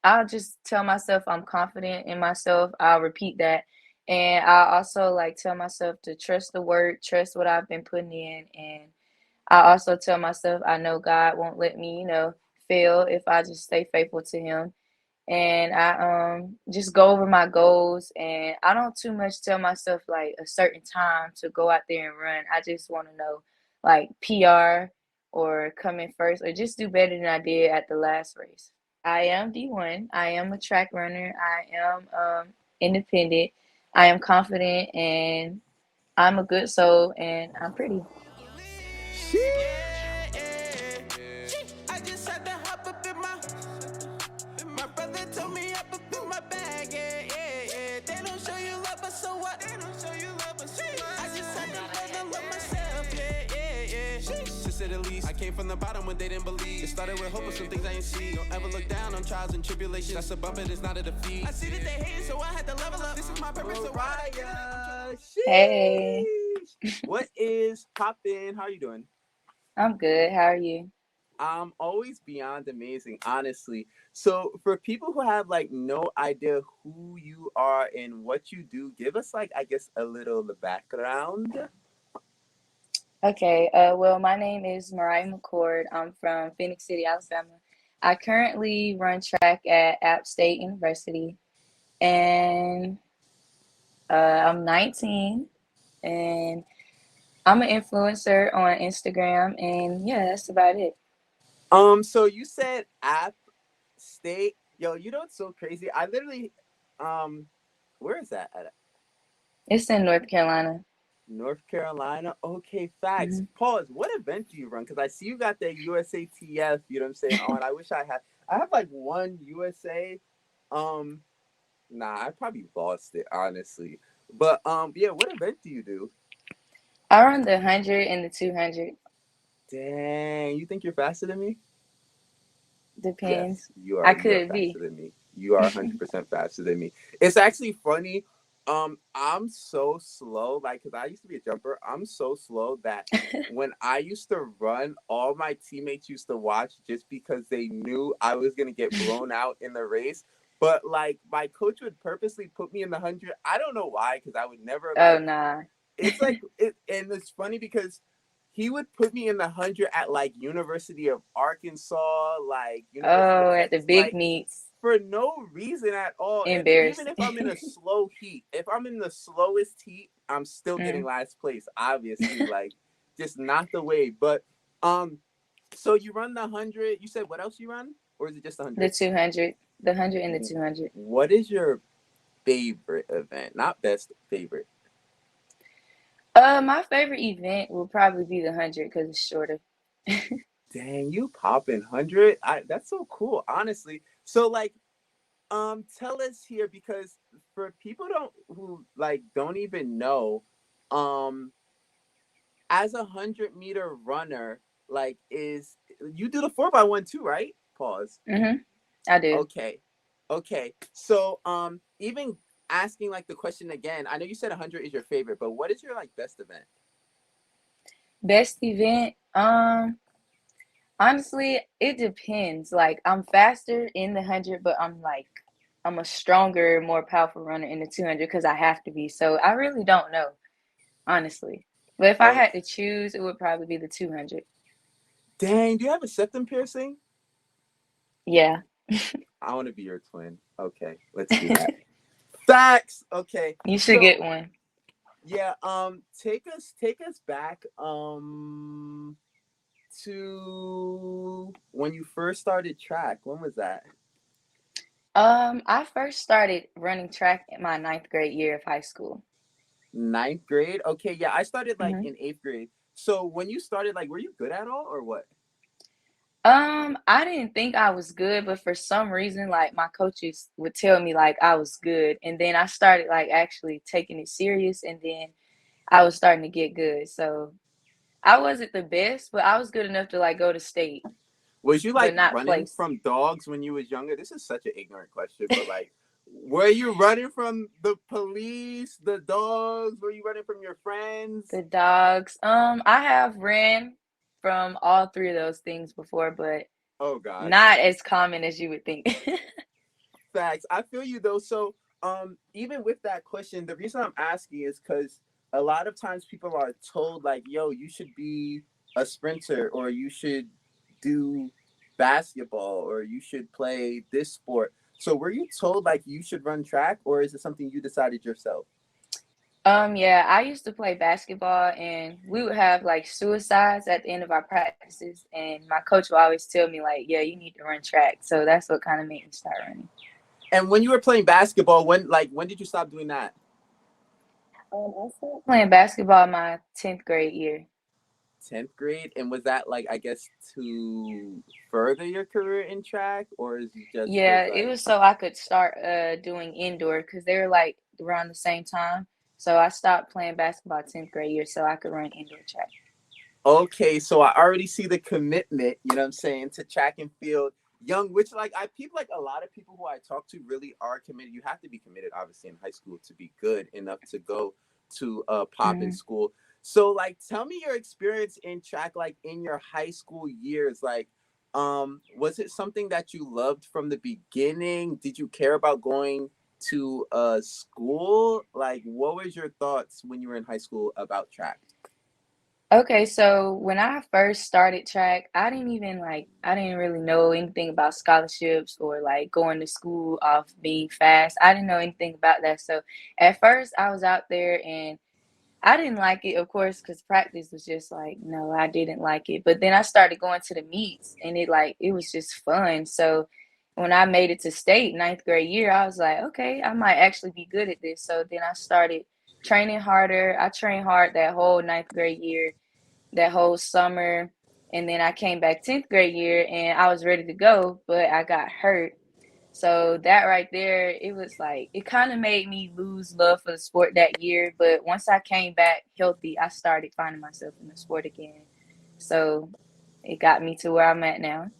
I'll just tell myself I'm confident in myself. I'll repeat that. And I also like tell myself to trust the work, trust what I've been putting in. And I also tell myself I know God won't let me, fail if I just stay faithful to him. And I just go over my goals, and I don't too much tell myself like a certain time to go out there and run. I just want to know like PR or come in first or just do better than I did at the last race. I am D1. I am a track runner. I am independent. I am confident, and I'm a good soul, and I'm pretty. I just had to hop up in my brother told me up in my bag, yeah. They don't show you love, but so what? They don't show you love, but so what? I just had to learn to love myself, yeah. To say the least, I came from the bottom when they didn't believe. It started with hope of some things I ain't see. Don't ever look down on trials and tribulations. That's a bump, it's not a defeat. I see that they hate, so I had to level up. This is my purpose, so Mariah, Hey, sheesh. What is poppin'? How are you doing? I'm good. How are you? I'm always beyond amazing, honestly. So, for people who have like no idea who you are and what you do, give us like I guess a little background. Okay, well, my name is Mariah McCord. I'm from Phoenix City, Alabama. I currently run track at App State University, and I'm 19, and I'm an influencer on Instagram, and yeah, that's about it. So you said App State. Yo, you know what's so crazy? I literally, um, where is that at? It's in North Carolina. North Carolina. Okay, facts. Mhm. Pause. What event do you run? Because I see you got that USATF. You know what I'm saying? On. I wish I had. I have like one USA. Um, nah, I probably lost it honestly. But yeah. What event do you do? I run the 100 and the 200. Dang, you think you're faster than me? Yes, Depends. you I are. You are could faster be. than me. You are 100% faster than me. It's actually funny. I'm so slow. Like, cause I used to be a jumper. I'm so slow that when I used to run, all my teammates used to watch just because they knew I was gonna get blown out in the race. But like, my coach would purposely put me in the 100. I don't know why, cause I would never Oh, like nah. it's like it, and it's funny because he would put me in the 100 at like University of Arkansas, like University of Oh, at the Texas, big like meets. for no reason at all. And even Embarrassing. if I'm in a slow heat, if I'm in the slowest heat, I'm still getting Mm. last place. Obviously, like just not the way. But um, so you run the 100. You said what else you run, or is it just the The 100? 200, the 100 and the 200. What is your favorite event? Not best favorite. My favorite event will probably be the 100 because it's shorter. Dang, you popping 100. I That's so cool, honestly. So like tell us here because for people don't who like don't even know, um as a 100-meter runner, like is you do the 4x1 too, right? Pause. I do. Okay. Okay. So even asking like the question again, I know you said 100 is your favorite, but what is your like best event? Best event? Honestly, it depends. Like, I'm faster in the 100, but I'm a stronger, more powerful runner in the 200 because I have to be. So I really don't know, honestly. But if I Oh, had to choose, it would probably be the 200. dang, do you have a septum piercing? Yeah. I want to be your twin. Okay, let's do that. Facts. Okay. You should So get one. yeah, take us back to when you first started track. When was that? I first started running track in my ninth grade year of high school. Ninth grade? Okay, yeah, I started like hmm in eighth grade. So when you started, like, were you good at all or what? I didn't think I was good, but for some reason, like my coaches would tell me like I was good, and then I started like actually taking it serious, and then I was starting to get good. So I wasn't the best, but I was good enough to like go to state, Was you but like not running place. from dogs when you was younger? This is such an ignorant question, but like, were you running from the police, the dogs? Were you running from your friends? The dogs. I have ran from all three of those things before, but Oh gosh. not as common as you would think. Facts. I feel you though. So, even with that question, the reason I'm asking is because a lot of times people are told like, "Yo, you should be a sprinter, or you should do basketball, or you should play this sport." So, were you told like you should run track, or is it something you decided yourself? Yeah, I used to play basketball and we would have like suicides at the end of our practices and my coach would always tell me like, yeah, you need to run track. So that's what kind of made me start running. And when you were playing basketball, when did you stop doing that? I started playing basketball my 10th grade year. 10th grade, and was that like, I guess, to further your career in track, or is it just Yeah, because it like, was so I could start doing indoor because they were like around the same time. So I stopped playing basketball 10th grade year so I could run indoor track. okay, so I already see the commitment, you know what I'm saying, to track and field young, which like I people like a lot of people who I talk to really are committed. You have to be committed obviously in high school to be good enough to go to pop in Hmm. school. So like tell me your experience in track, like in your high school years. Like was it something that you loved from the beginning? Did you care about going to school? Like what was your thoughts when you were in high school about track? Okay, so when I first started track, I didn't really know anything about scholarships or like going to school off being fast. I didn't know anything about that. So at first I was out there and I didn't like it, of course, because practice was just like, no, I didn't like it. But then I started going to the meets and it was just fun. So when I made it to state ninth grade year, I was like, okay, I might actually be good at this. So then I started training harder. I trained hard that whole ninth grade year, that whole summer. And then I came back 10th grade year and I was ready to go, but I got hurt. So that right there, it was like it kind of made me lose love for the sport that year. But once I came back healthy, I started finding myself in the sport again. So it got me to where I'm at now.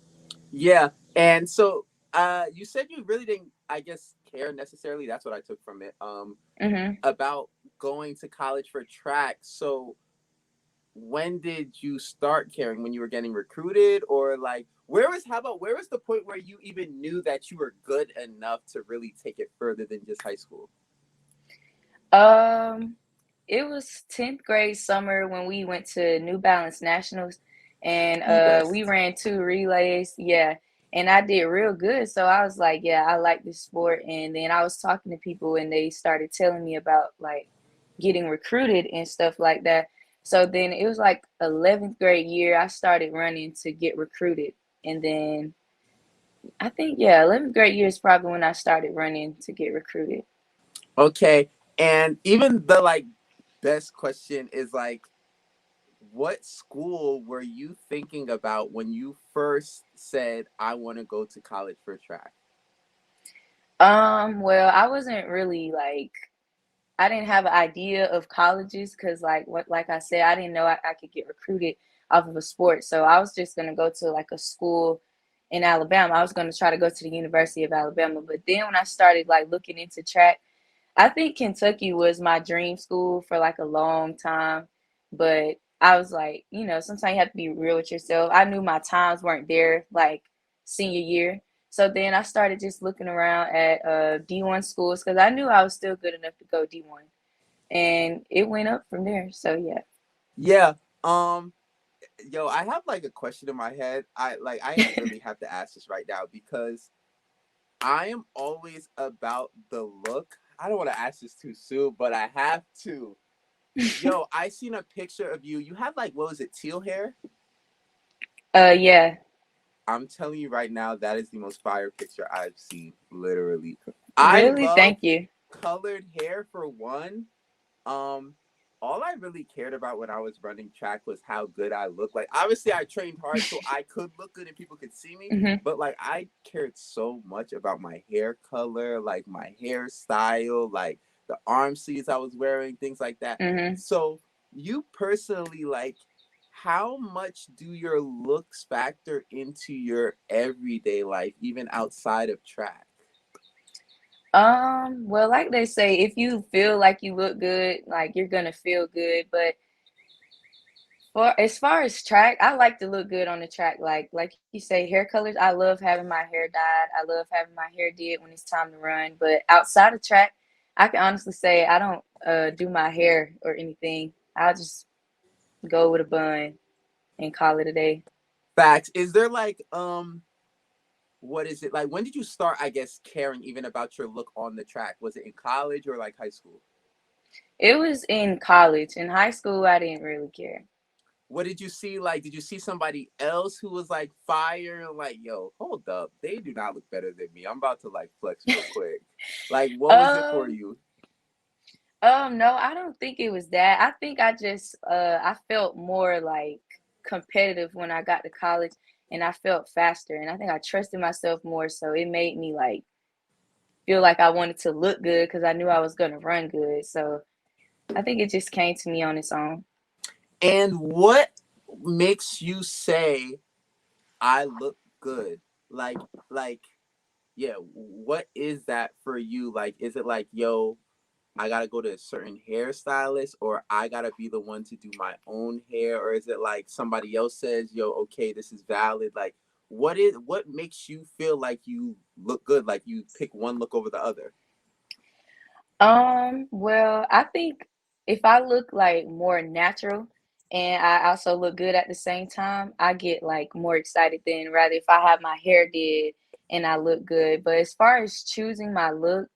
Yeah. And so you said you really didn't, I guess, care necessarily. That's what I took from it. Hmm. About going to college for track. So when did you start caring? When you were getting recruited, or like where was the point where you even knew that you were good enough to really take it further than just high school? Um, it was 10th grade summer when we went to New Balance Nationals and The we best. ran two relays. Yeah. And I did real good. So I was like, yeah, I like this sport. And then I was talking to people and they started telling me about like getting recruited and stuff like that. So then it was like 11th grade year, I started running to get recruited. And then I think, yeah, 11th grade year is probably when I started running to get recruited. Okay. And even the like best question is like, what school were you thinking about when you first said I want to go to college for track? Well, I wasn't really like I didn't have an idea of colleges because like I said, I didn't know I could get recruited off of a sport. So I was just gonna go to like a school in Alabama. I was gonna try to go to the University of Alabama. But then when I started like looking into track, I think Kentucky was my dream school for like a long time, but I was like, sometimes you have to be real with yourself. I knew my times weren't there like senior year. So then I started just looking around at D1 schools because I knew I was still good enough to go D1. And it went up from there. So yeah. Yeah. Um Yo, I have like a question in my head. I really have to ask this right now because I am always about the look. I don't want to ask this too soon, but I have to. Yo, I seen a picture of you. You had like, what was it, teal hair? Yeah. I'm telling you right now, that is the most fire picture I've seen, literally. I Really? love Thank you. colored hair for one. Um, all I really cared about when I was running track was how good I looked. Like obviously I trained hard so I could look good and people could see me, Hmm. but like I cared so much about my hair color, like my hairstyle, like the arm sleeves I was wearing, things like that. Hmm. So you personally, like, how much do your looks factor into your everyday life, even outside of track? Well, like they say, if you feel like you look good, like you're gonna feel good. But For as far as track, I like to look good on the track. Like you say, hair colors. I love having my hair dyed. I love having my hair did when it's time to run. But outside of track, I can honestly say I don't do my hair or anything. I'll just go with a bun and call it a day. Facts. Is there like what is it like? When did you start? I guess caring even about your look on the track. Was it in college or like high school? It was in college. In high school, I didn't really care. What did you see? Like, did you see somebody else who was like fire and like, yo, hold up, they do not look better than me. I'm about to like flex real quick. Like, what was it for Um, you? no, I don't think it was that. I think I just I felt more like competitive when I got to college and I felt faster and I think I trusted myself more so it made me like feel like I wanted to look good because I knew I was gonna run good. So I think it just came to me on its own. And what makes you say I look good? Like, like, yeah, what is that for you? Like, is it like, yo, I gotta go to a certain hairstylist, or I gotta be the one to do my own hair, or is it like somebody else says, "Yo, okay, this is valid"? Like, what makes you feel like you look good? Like you pick one look over the other? Well, I think if I look like more natural and I also look good at the same time, I get like more excited than rather if I have my hair did and I look good. But as far as choosing my look,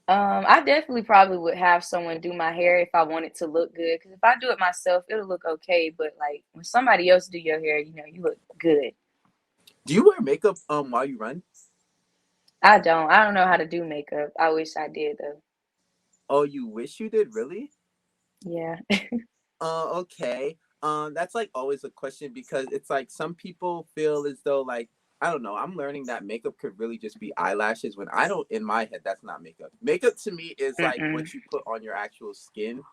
I definitely probably would have someone do my hair if I wanted to look good. Because if I do it myself, it'll look okay. But like when somebody else do your hair, you look good. Do you wear makeup while you run? I don't. I don't know how to do makeup. I wish I did though. Oh, you wish you did, really? Yeah. Okay. That's like always a question because it's like some people feel as though like I don't know. I'm learning that makeup could really just be eyelashes. When I don't, in my head, that's not makeup. Makeup to me is like Mm-mm. what you put on your actual skin.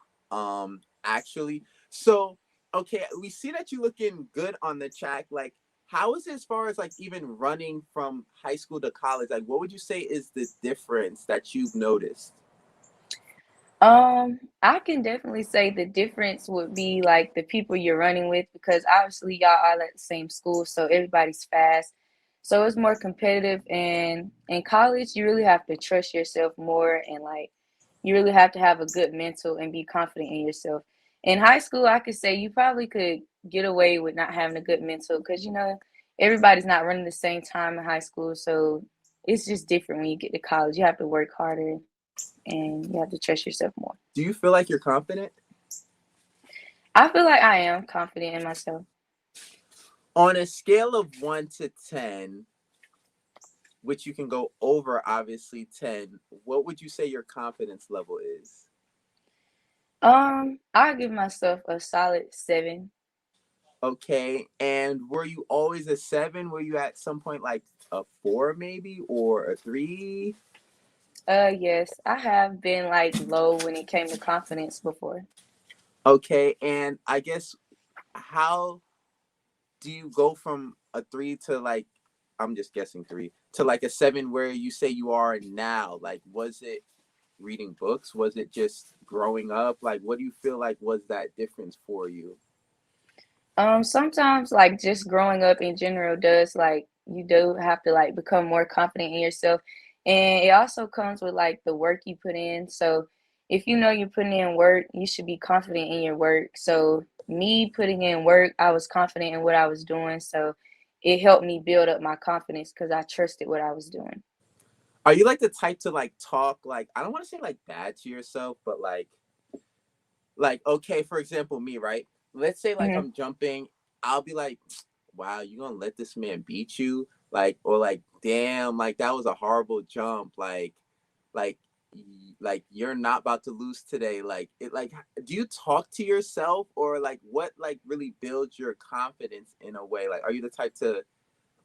Actually, so okay, we see that you looking good on the track. Like, how is it as far as like even running from high school to college? Like, what would you say is the difference that you've noticed? I can definitely say the difference would be like the people you're running with because obviously y'all are at the same school, so everybody's fast. So it's more competitive and in college you really have to trust yourself more and like you really have to have a good mental and be confident in yourself. In high school, I could say you probably could get away with not having a good mental because everybody's not running the same time in high school, so it's just different when you get to college. You have to work harder and you have to trust yourself more. Do you feel like you're confident? I feel like I am confident in myself. On a scale of 1 to 10, which you can go over obviously 10, what would you say your confidence level is? I give myself a solid 7. Okay. And were you always a 7? Were you at some point like a 4 maybe or a 3? Yes, I have been like low when it came to confidence before. Okay. And I guess how do you go from a 3 to like, I'm just guessing 3 to like a 7 where you say you are now? Like, was it reading books? Was it just growing up? Like, what do you feel like was that difference for you? Sometimes like just growing up in general does like you do have to like become more confident in yourself. And it also comes with like the work you put in. So if you know you're putting in work, you should be confident in your work. So me putting in work, I was confident in what I was doing. So it helped me build up my confidence because I trusted what I was doing. Are you like the type to like talk like I don't want to say like bad to yourself, but like okay, for example, me, right? Let's say like Hmm. I'm jumping, I'll be like, wow, you gonna let this man beat you? Like or like, damn, like that was a horrible jump. Like like you're not about to lose today. Like it like do you talk to yourself or like what like really builds your confidence in a way? Like are you the type to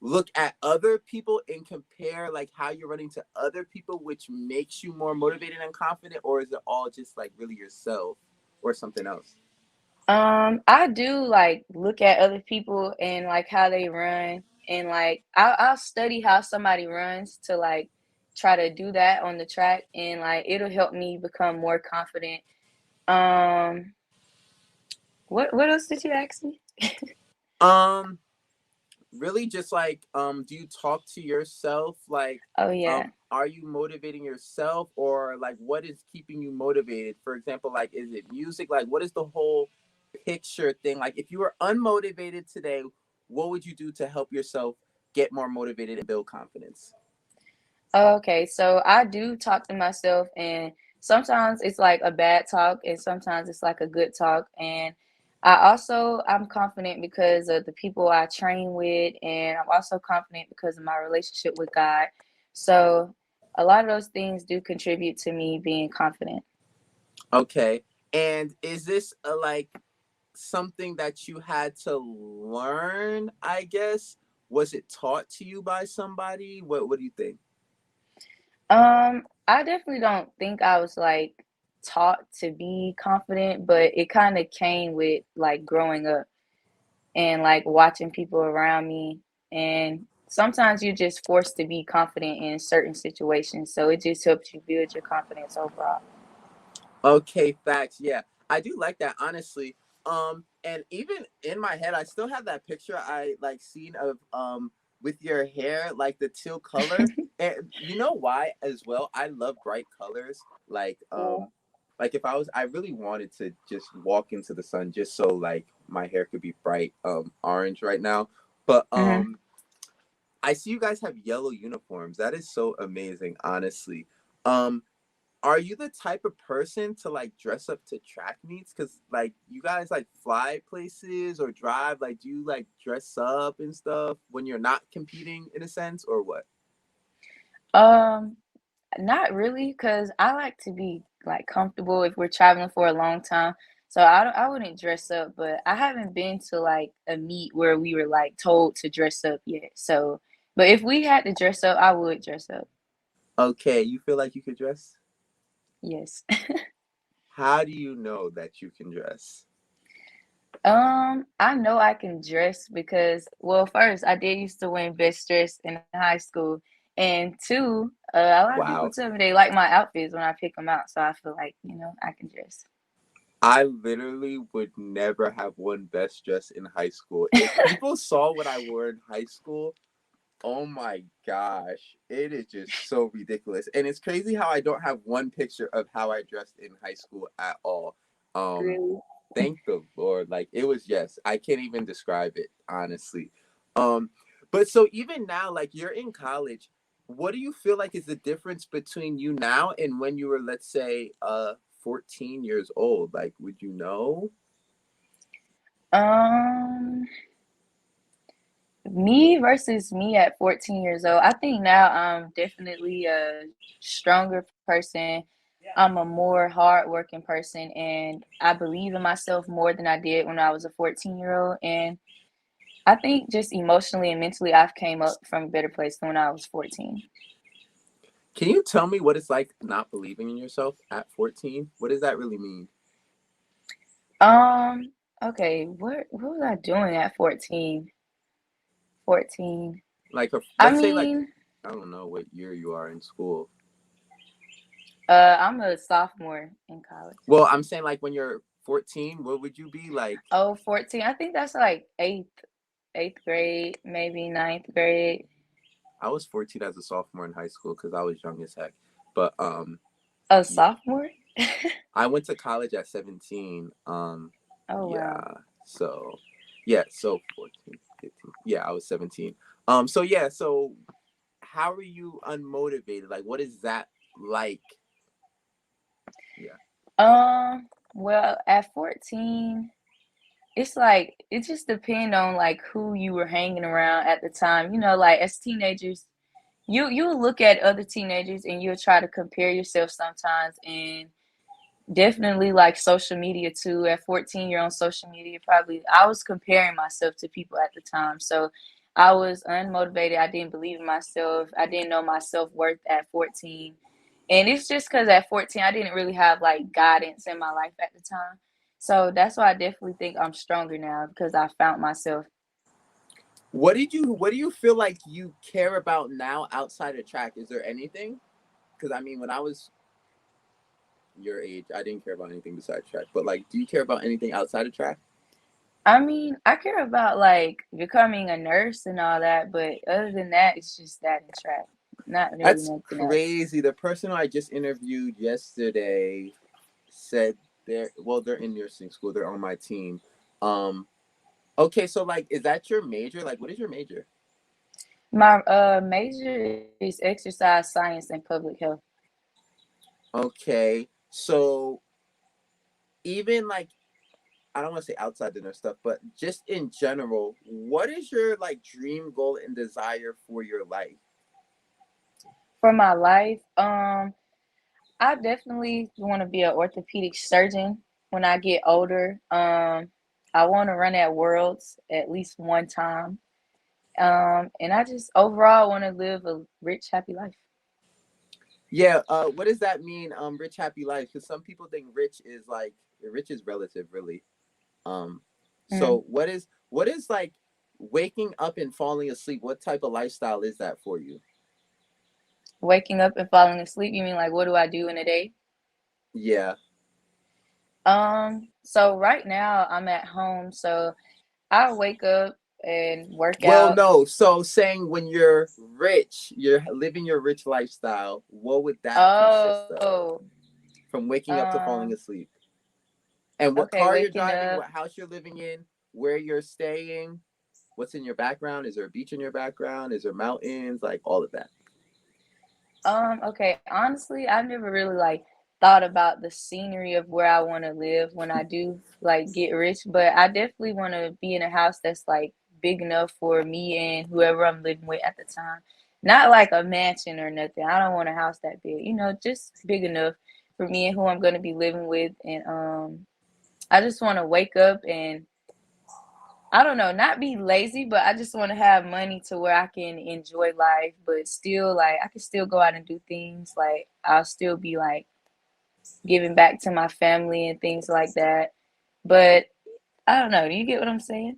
look at other people and compare like how you're running to other people which makes you more motivated and confident, or is it all just like really yourself or something else? I do like look at other people and like how they run and like I'll study how somebody runs to like try to do that on the track and like it'll help me become more confident. Um What else did you ask me? Um, really just like do you talk to yourself like Oh yeah. are you motivating yourself or like what is keeping you motivated? For example, like is it music? Like what is the whole picture thing? Like if you were unmotivated today, what would you do to help yourself get more motivated and build confidence? Okay, so I do talk to myself, and sometimes it's like a bad talk, and sometimes it's like a good talk. And I'm confident because of the people I train with, and I'm also confident because of my relationship with God. So a lot of those things do contribute to me being confident. Okay. And is this like something that you had to learn, I guess? Was it taught to you by somebody? What do you think? I definitely don't think I was like taught to be confident, but it kind of came with like growing up and like watching people around me. And sometimes you're just forced to be confident in certain situations. So it just helps you build your confidence overall. Okay, facts. Yeah, I do like that, honestly. And even in my head, I still have that picture I like seen of with your hair, like the teal color. And you know why as well? I love bright colors. Yeah. Like if I really wanted to just walk into the sun just so like my hair could be bright orange right now. But Hmm. I see you guys have yellow uniforms. That is so amazing, honestly. Um, are you the type of person to like dress up to track meets? Cause like you guys like fly places or drive. Like, do you like dress up and stuff when you're not competing in a sense, or what? Um, Not really, cause I like to be like comfortable if we're traveling for a long time. So I wouldn't dress up, but I haven't been to like a meet where we were like told to dress up yet. So, but if we had to dress up, I would dress up. Okay, you feel like you could dress? Yes. How do you know that you can dress? I know I can dress because, well, first I did used to win best dress in high school, and two, a lot of people Wow. tell me they like my outfits when I pick them out, so I feel like I can dress. I literally would never have won best dress in high school. If people saw what I wore in high school, oh my gosh, it is just so ridiculous. And it's crazy how I don't have one picture of how I dressed in high school at all. Um Really? thank the Lord. Like it was, yes, I can't even describe it, honestly. Um but so even now, like you're in college, what do you feel like is the difference between you now and when you were, let's say, 14 years old? Like would you know? Um, Me versus me at 14 years old. I think now I'm definitely a stronger person. I'm a more hardworking person, and I believe in myself more than I did when I was a 14-year-old. And I think just emotionally and mentally, I've came up from a better place than when I was 14. Can you tell me what it's like not believing in yourself at 14? What does that really mean? Um, okay, what was I doing at 14? 14. Like I let's say like mean, I don't know what year you are in school. I'm a sophomore in college. Well, I'm saying like when you're 14, what would you be like? Oh, 14. I think that's like eighth grade, maybe ninth grade. I was 14 as a sophomore in high school because I was young as heck. But A yeah, sophomore? I went to college at 17. Oh Yeah. wow. So yeah, so 14, 15. Yeah, I was 17. So yeah, so how are you unmotivated? Like what is that like? Yeah. Well, at 14, it's like it just depend on like who you were hanging around at the time. Like as teenagers, you'll look at other teenagers and you'll try to compare yourself sometimes, and definitely like social media too. At 14, you're on social media. Probably I was comparing myself to people at the time. So I was unmotivated. I didn't believe in myself. I didn't know my self-worth at 14. And it's just because at 14, I didn't really have like guidance in my life at the time. So that's why I definitely think I'm stronger now because I found myself. What do you feel like you care about now outside of track? Is there anything? Because I mean, when I was your age, I didn't care about anything besides track. But like, do you care about anything outside of track? I mean, I care about like becoming a nurse and all that, but other than that, it's just that and track. Not really That's nothing else. crazy. The person I just interviewed yesterday said they're in nursing school. They're on my team. Um, okay, so like, is that your major? Like, what is your major? My major is exercise science and public health. Okay, so even like, I don't want to say outside the nurse stuff, but just in general, what is your like dream goal and desire for your life? For my life, I definitely want to be an orthopedic surgeon when I get older. I want to run at Worlds at least one time. And I just overall want to live a rich, happy life. Yeah, what does that mean? Rich happy life? Because some people think rich is relative, really. Um, Mm. so what is like waking up and falling asleep? What type of lifestyle is that for you? Waking up and falling asleep. You mean like what do I do in a day? Yeah. So right now I'm at home, so I wake up and work Well, out. no. So saying when you're rich, you're living your rich lifestyle. What would that consist of? Oh, From waking up to falling um, asleep, and what okay, car you're waking driving, up. what house you're living in, where you're staying, what's in your background? Is there a beach in your background? Is there mountains? Like all of that. Okay, honestly, I've never really like thought about the scenery of where I want to live when I do like get rich, but I definitely want to be in a house that's like big enough for me and whoever I'm living with at the time. Not like a mansion or nothing. I don't want a house that big, just big enough for me and who I'm going to be living with. And I just want to wake up and I don't know, not be lazy, but I just want to have money to where I can enjoy life, but still like I can still go out and do things. Like I'll still be like giving back to my family and things like that. But I don't know. Do you get what I'm saying?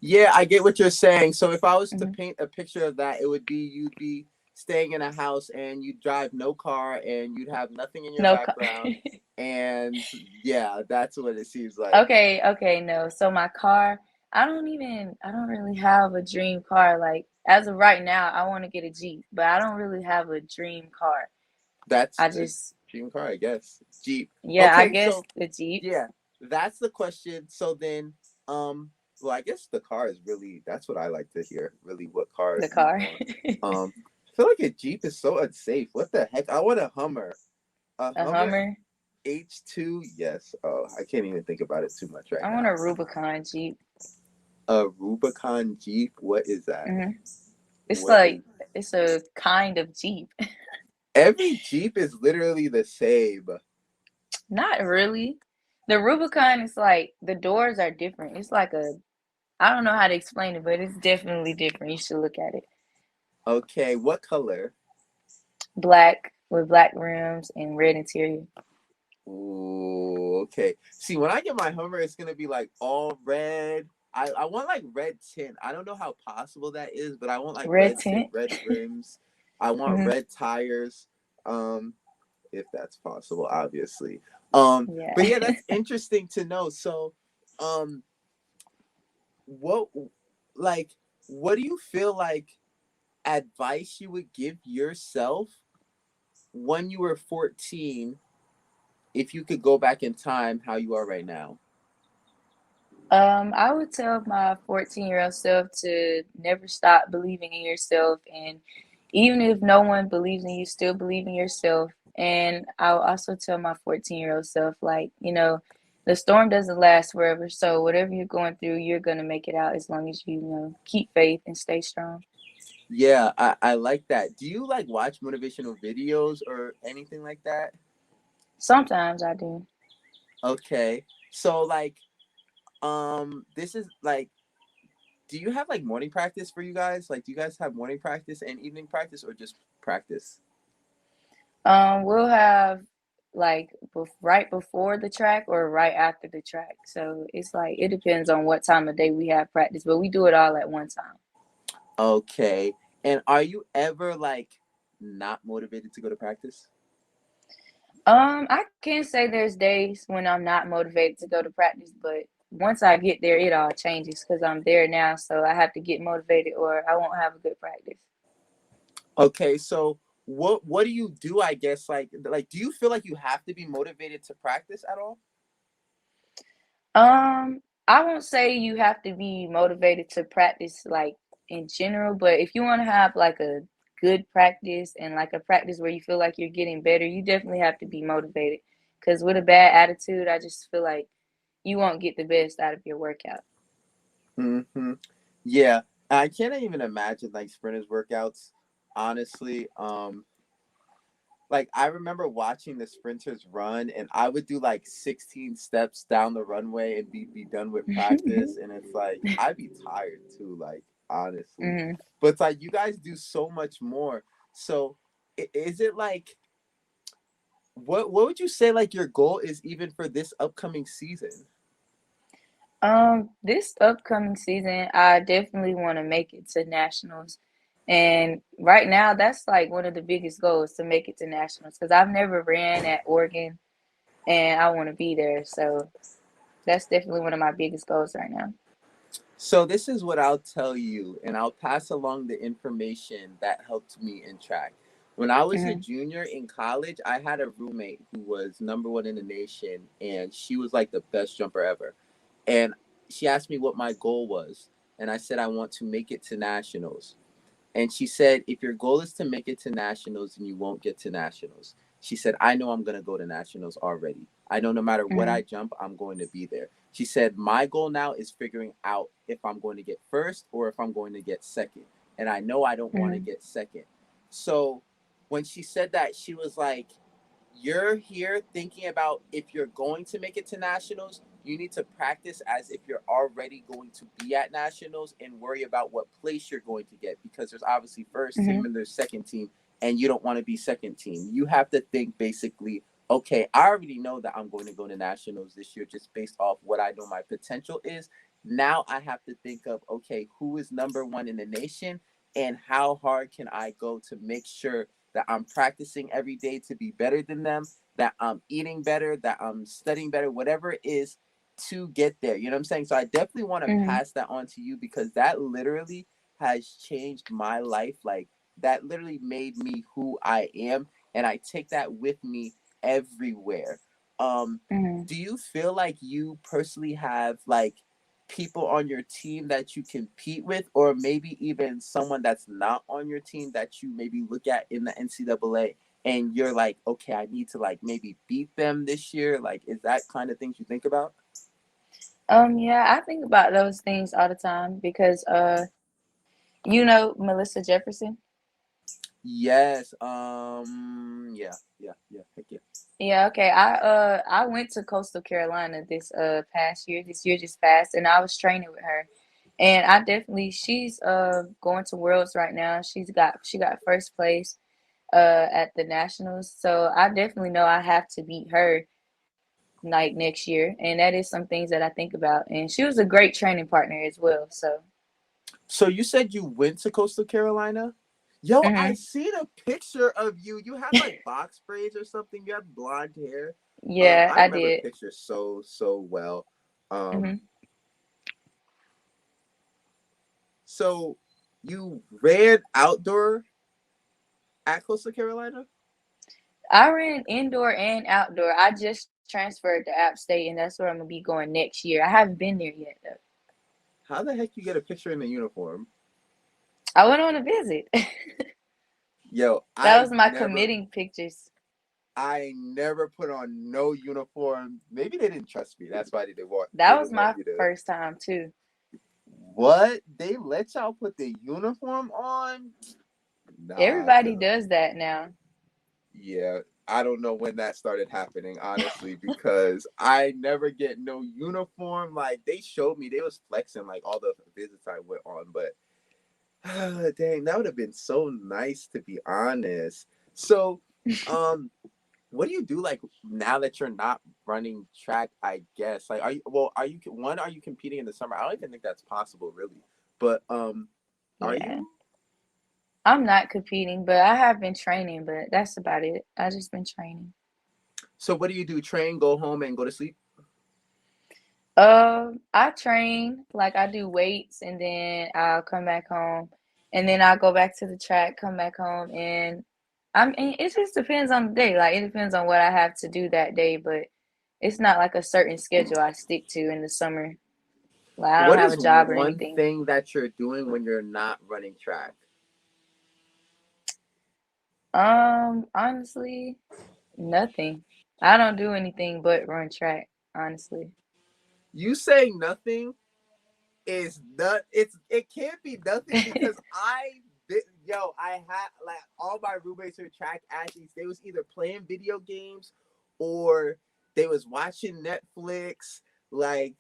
Yeah, I get what you're saying. So if I was to Hmm. paint a picture of that, it would be you'd be staying in a house and you'd drive no car and you'd have nothing in your No. background. And yeah, that's what it seems like. Okay, okay, no. So my car, I don't really have a dream car. Like as of right now, I want to get a Jeep, but I don't really have a dream car. That's I a just, dream car, I guess. Jeep. yeah, I Okay, guess so the Jeep, yeah, that's the question. So then, well, I guess the car is really that's what I like to hear. Really, what car the you car. want? I feel like a Jeep is so unsafe. What the heck? I want a Hummer. A A Hummer Hummer. H2. Yes. Oh, I can't even think about it too much right I want now. a Rubicon Jeep. A Rubicon Jeep. What is that? Hmm. It's What is? like it's a kind of Jeep. Every Jeep is literally the same. Not really. The Rubicon is like the doors are different. It's like a I don't know how to explain it, but it's definitely different. You should look at it. Okay, what color? Black with black rims and red interior. Ooh, okay. See, when I get my Hummer, it's gonna be like all red. I want like red tint. I don't know how possible that is, but I want like Red red tint, tint. red rims. I want Hmm. red tires. Um, if that's possible, obviously. Yeah. But yeah, that's interesting to know. So, um, what like what do you feel like advice you would give yourself when you were 14 if you could go back in time how you are right now? I would tell my 14-year-old self to never stop believing in yourself. And even if no one believes in you, still believe in yourself. And I'll also tell my 14-year-old self, like, the storm doesn't last forever. So whatever you're going through, you're going to make it out as long as keep faith and stay strong. Yeah, I like that. Do you like watch motivational videos or anything like that? Sometimes I do. Okay. So like this is like do you have like morning practice for you guys? Like do you guys have morning practice and evening practice or just practice? We'll have like right before the track or right after the track. So it's like it depends on what time of day we have practice, but we do it all at one time. Okay. And are you ever like not motivated to go to practice? I can say there's days when I'm not motivated to go to practice, but once I get there, it all changes because I'm there now. So I have to get motivated or I won't have a good practice. Okay, so what do you do? I guess do you feel like you have to be motivated to practice at all? I won't say you have to be motivated to practice like in general, but if you want to have like a good practice and like a practice where you feel like you're getting better, you definitely have to be motivated. Because with a bad attitude, I just feel like you won't get the best out of your workout. Hmm. Yeah, I can't even imagine like sprinters workouts. Honestly, like I remember watching the sprinters run, and I would do like 16 steps down the runway and be done with practice, and it's like I'd be tired too, like honestly. Hmm. But it's like you guys do so much more. So is it like what would you say like your goal is even for this upcoming season? This upcoming season, I definitely want to make it to nationals. And right now, that's like one of the biggest goals to make it to nationals because I've never ran at Oregon and I want to be there. So that's definitely one of my biggest goals right now. So this is what I'll tell you, and I'll pass along the information that helped me in track. When I was a Hmm. junior in college, I had a roommate who was number one in the nation, and she was like the best jumper ever. And she asked me what my goal was, and I said I want to make it to nationals. And she said, if your goal is to make it to nationals and you won't get to nationals, she said, I know I'm going to go to nationals already. I know no matter what I Hmm. jump, I'm going to be there. She said, my goal now is figuring out if I'm going to get first or if I'm going to get second. And I know I don't want to Hmm. get second. So when she said that, she was like, you're here thinking about if you're going to make it to nationals, you need to practice as if you're already going to be at nationals and worry about what place you're going to get because there's obviously first team Hmm. and there's second team and you don't want to be second team. You have to think basically, okay, I already know that I'm going to go to nationals this year just based off what I know my potential is. Now I have to think of, okay, who is number one in the nation and how hard can I go to make sure that I'm practicing every day to be better than them, that I'm eating better, that I'm studying better, whatever it is to get there. You know what I'm saying? So I definitely want to Hmm. pass that on to you because that literally has changed my life. Like that literally made me who I am. And I take that with me everywhere. Um, Hmm. do you feel like you personally have like people on your team that you compete with, or maybe even someone that's not on your team that you maybe look at in the NCAA and you're like, okay, I need to like maybe beat them this year? Like, is that kind of things you think about? Yeah, I think about those things all the time because you know Melissa Jefferson. Yes. Yeah. Yeah. Yeah. Heck yeah. Yeah, okay. I went to Coastal Carolina this past year. This year just passed and I was training with her. And I definitely she's going to Worlds right now. She got first place at the Nationals. So I definitely know I have to beat her like next year. And that is some things that I think about. And she was a great training partner as well. So So you said you went to Coastal Carolina? Yo, I mhm. seen a picture of you. You had like box braids or something. You had blonde hair. Yeah, I I remember did. pictures so well. Um, Mhm. so you ran outdoor at Coastal Carolina? I ran indoor and outdoor. I just transferred to App State, and that's where I'm gonna be going next year. I haven't been there yet though. How the heck you get a picture in the uniform? I went on a visit. Yo, That was my committing pictures. I never put on no uniform. Maybe they didn't trust me. That's why they That was didn't want my me to. first time too. What? They let y'all put the uniform on? Nah, Everybody cause does that now. yeah, I don't know when that started happening, honestly, because I never get no uniform. Like they showed me, they was flexing like all the visits I went on, but dang, that would have been so nice to be honest. So, um, what do you do like now that you're not running track? I guess like are you one are you competing in the summer? I don't even think that's possible, really. But are Yeah. you? I'm not competing, but I have been training, but that's about it. I just been training. So what do you do? Train, go home, and go to sleep? I train, like I do weights and then I'll come back home and then I'll go back to the track, come back home and I mean it just depends on the day. Like it depends on what I have to do that day, but it's not like a certain schedule I stick to in the summer. Like I don't What have a is job or one anything. thing that you're doing when you're not running track? Honestly, nothing. I don't do anything but run track, honestly. You saying nothing is not. It can't be nothing because I had like all my roommates are track athletes. They was either playing video games or they was watching Netflix, like,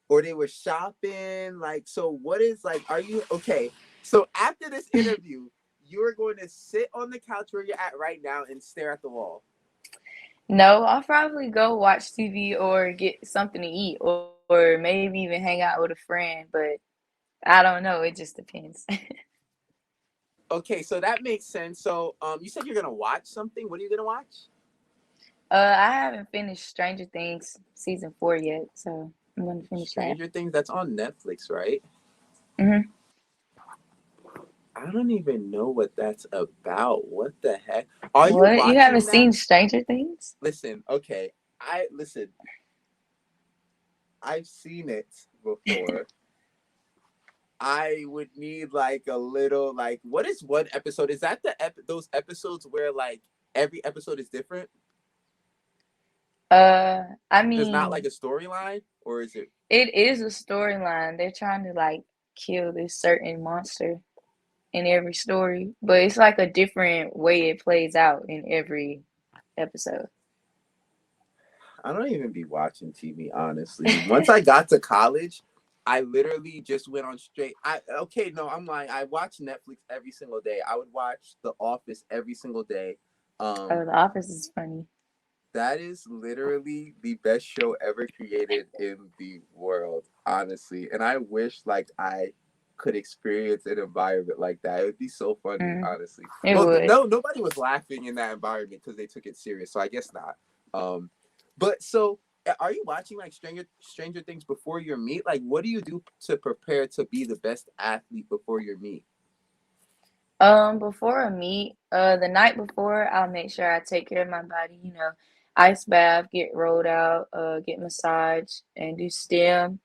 or they were shopping. Like, so what is like? Are you okay? So after this interview, you are going to sit on the couch where you're at right now and stare at the wall. No, I'll probably go watch TV or get something to eat or maybe even hang out with a friend, but I don't know. It just depends. Okay, so that makes sense. So, you said you're gonna watch something. What are you gonna watch? I haven't finished Stranger Things season 4 yet, so I'm gonna finish that. Stranger Things. That's on Netflix, right? Hmm. I don't even know what that's about. What the heck? Are you What? You haven't watching that? seen Stranger Things? Listen, okay. I listen. I've seen it before. I would need like a little like what is one episode? Is that those episodes where like every episode is different? I There's not like mean, a storyline, or is it? it is a storyline. They're trying to like kill this certain monster in every story, but it's like a different way it plays out in every episode. I don't even be watching TV honestly. Once I got to college, I literally just went on straight. I okay, no, I'm lying. I watch Netflix every single day. I would watch The Office every single day. Oh, Um, The Office is funny. that is literally the best show ever created in the world, honestly. And I wish like I could experience an environment like that. It would be so funny, Mm, honestly. it Well, would. no, nobody was laughing in that environment because they took it serious. So I guess not. Um, but so are you watching like Stranger Things before your meet? Like, what do you do to prepare to be the best athlete before your meet? Before a meet, the night before, I'll make sure I take care of my body, ice bath, get rolled out, get massage, and do stem.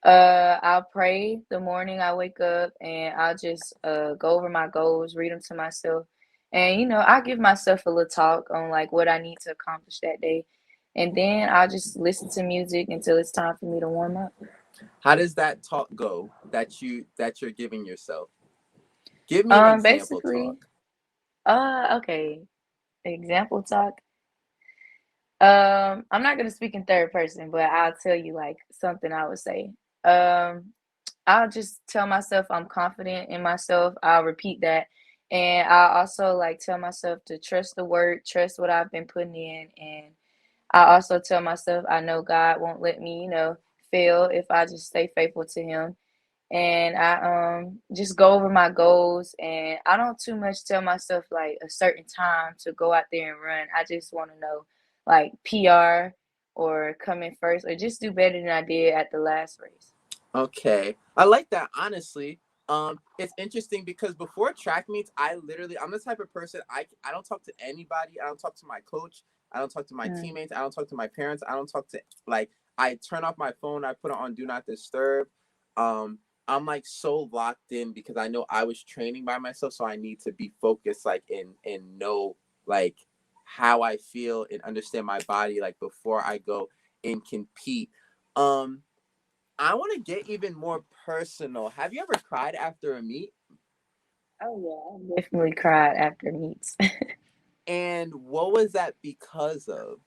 I'll pray the morning I wake up, and I'll just go over my goals, read them to myself, and I'll give myself a little talk on like what I need to accomplish that day, and then I'll just listen to music until it's time for me to warm up. How does that talk go that you're giving yourself? Give me an example Basically, talk. okay, example talk. I'm not gonna speak in third person, but I'll tell you like something I would say. Um, I'll just tell myself I'm confident in myself. I'll repeat that. And I'll also like tell myself to trust the work, trust what I've been putting in. And I also tell myself I know God won't let me, fail if I just stay faithful to him. And I just go over my goals and I don't too much tell myself like a certain time to go out there and run. I just want to know like PR or come in first or just do better than I did at the last race. Okay. I like that honestly. It's interesting because before track meets, I'm the type of person I don't talk to anybody. I don't talk to my coach. I don't talk to my Mm. teammates. I don't talk to my parents. I don't talk to like I turn off my phone, I put it on do not disturb. Um I'm like so locked in because I know I was training by myself, so I need to be focused like and know like how I feel and understand my body like before I go and compete. Um I want to get even more personal. Have you ever cried after a meet? Oh yeah, I definitely cried after meets. And what was that because of?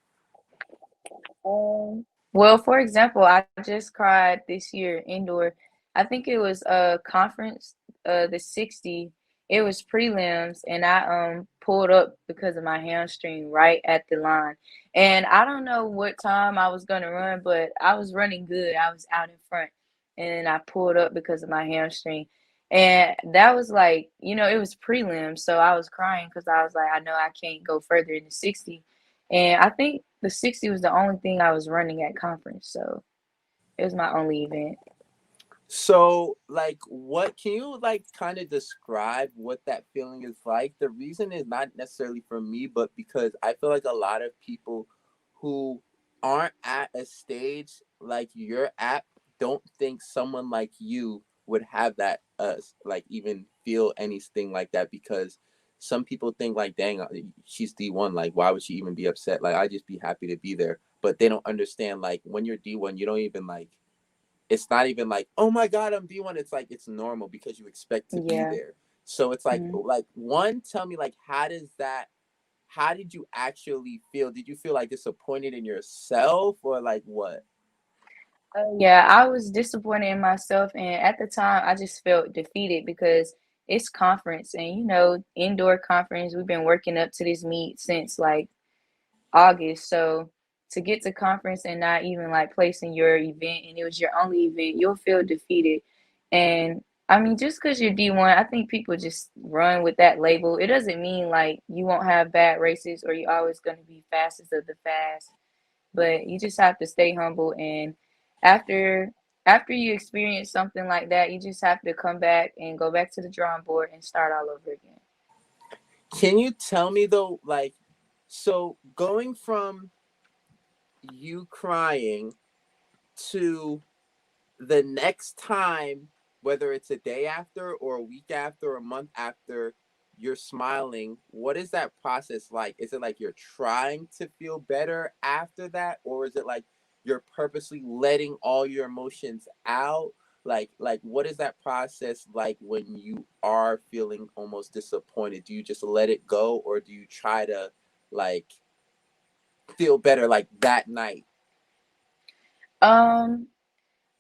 Well, for example, I just cried this year indoor. I think it was a conference, the 60. It was prelims, and I pulled up because of my hamstring right at the line. And I don't know what time I was gonna run, but I was running good. I was out in front, and I pulled up because of my hamstring. And that was like, it was prelims, so I was crying because I was like, I know I can't go further in the 60. And I think the 60 was the only thing I was running at conference. So It was my only event. So, like, what can you like kind of describe what that feeling is like? The reason is not necessarily for me, but because I feel like a lot of people who aren't at a stage like you're at don't think someone like you would have that, like even feel anything like that because some people think like, dang, she's D1, like why would she even be upset? Like I just be happy to be there, but they don't understand like when you're D1, you don't even like it's not even like, oh my God, I'm D1. It's like it's normal because you expect to be Yeah. there. So it's like Mhm. like one, tell me like how did you actually feel? Did you feel like disappointed in yourself or like what? Yeah, I was disappointed in myself, and at the time, I just felt defeated because it's conference, and indoor conference. We've been working up to this meet since like August, so to get to conference and not even like placing your event, and it was your only event, you'll feel defeated. And I mean, just because you're D1, I think people just run with that label. It doesn't mean like you won't have bad races or you're always going to be fastest of the fast, but you just have to stay humble. And after after you experience something like that, you just have to come back and go back to the drawing board and start all over again. Can you tell me though, like, so going from you crying to the next time, whether it's a day after or a week after or a month after, you're smiling, what is that process like? Is it like you're trying to feel better after that? Or is it like you're purposely letting all your emotions out? Like what is that process like when you are feeling almost disappointed? Do you just let it go or do you try to like feel better like that night? Um,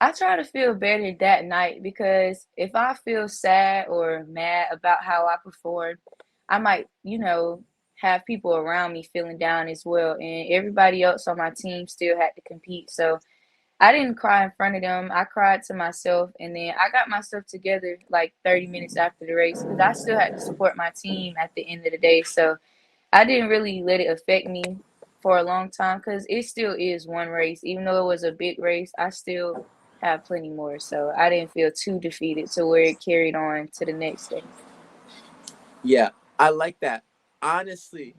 I try to feel better that night because if I feel sad or mad about how I performed, I might, have people around me feeling down as well. And everybody else on my team still had to compete. So I didn't cry in front of them. I cried to myself. And then I got myself together like 30 minutes after the race because I still had to support my team at the end of the day. So I didn't really let it affect me for a long time because it still is one race. Even though it was a big race, I still have plenty more. So I didn't feel too defeated to where it carried on to the next day. Yeah, I like that. Honestly.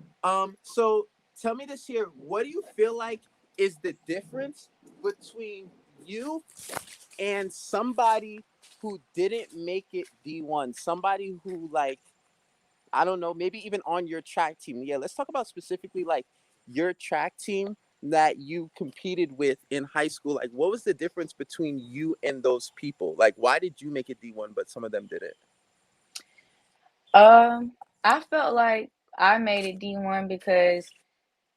So tell me this here. What do you feel like is the difference between you and somebody who didn't make it D1? Somebody who like I don't know, maybe even on your track team. Yeah, let's talk about specifically like your track team that you competed with in high school. Like what was the difference between you and those people? Like why did you make it D1 but some of them didn't? Um, I felt like I made it D1 because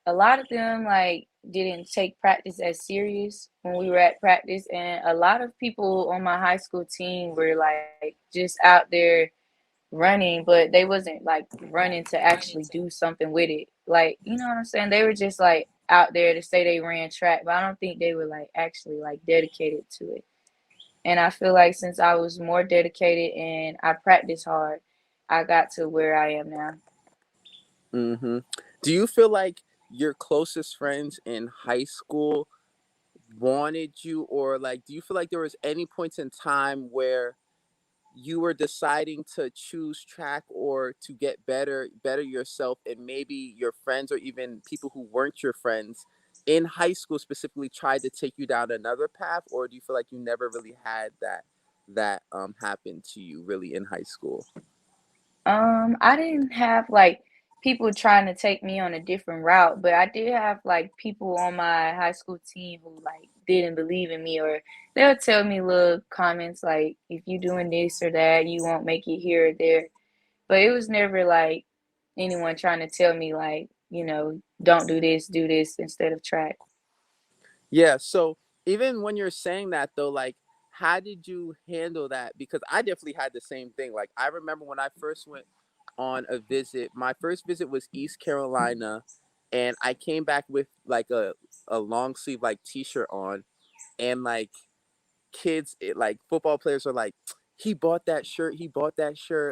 a lot of them like didn't take practice as serious when we were at practice, and a lot of people on my high school team were like just out there running, but they wasn't like running to actually do something with it. Like, you know what I'm saying? They were just like out there to say they ran track, but I don't think they were like actually like dedicated to it. And I feel like since I was more dedicated and I practiced hard, I got to where I am now. Mm-hmm. Do you feel like your closest friends in high school wanted you, or like, do you feel like there was any points in time where you were deciding to choose track or to get better yourself, and maybe your friends or even people who weren't your friends in high school specifically tried to take you down another path, or do you feel like you never really had that happen to you really in high school? I didn't have like people trying to take me on a different route, but I did have like people on my high school team who like didn't believe in me, or they'll tell me little comments like if you doing this or that, you won't make it here or there. But it was never like anyone trying to tell me like, don't do this instead of track. Yeah, so even when you're saying that though, like how did you handle that? Because I definitely had the same thing. Like I remember when I first went on a visit, my first visit was East Carolina, and I came back with like a long sleeve like t-shirt on, and like kids like football players are like, he bought that shirt,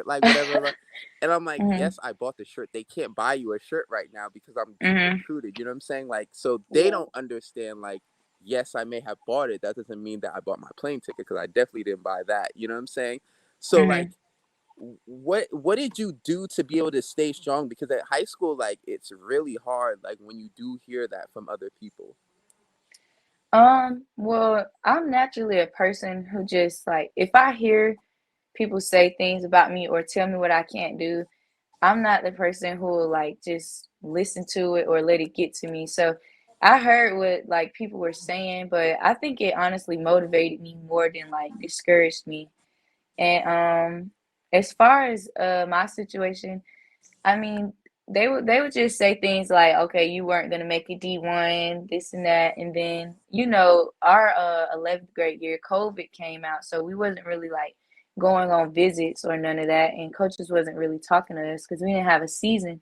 like whatever, like, and I'm like, Mhm. yes, I bought the shirt. They can't buy you a shirt right now because I'm being Mhm. recruited, you know what I'm saying? Like so they Yeah. don't understand like yes, I may have bought it. That doesn't mean that I bought my plane ticket, because I definitely didn't buy that. You know what I'm saying? So like, Mhm. what did you do to be able to stay strong? Because at high school, like, it's really hard. Like when you do hear that from other people. Well, I'm naturally a person who just like if I hear people say things about me or tell me what I can't do, I'm not the person who will like just listen to it or let it get to me. So I heard what like people were saying, but I think it honestly motivated me more than like discouraged me. And as far as my situation, I mean, they would just say things like, "Okay, you weren't gonna make it D1, this and that," and then our 11th grade year, COVID came out, so we wasn't really like going on visits or none of that, and coaches wasn't really talking to us because we didn't have a season.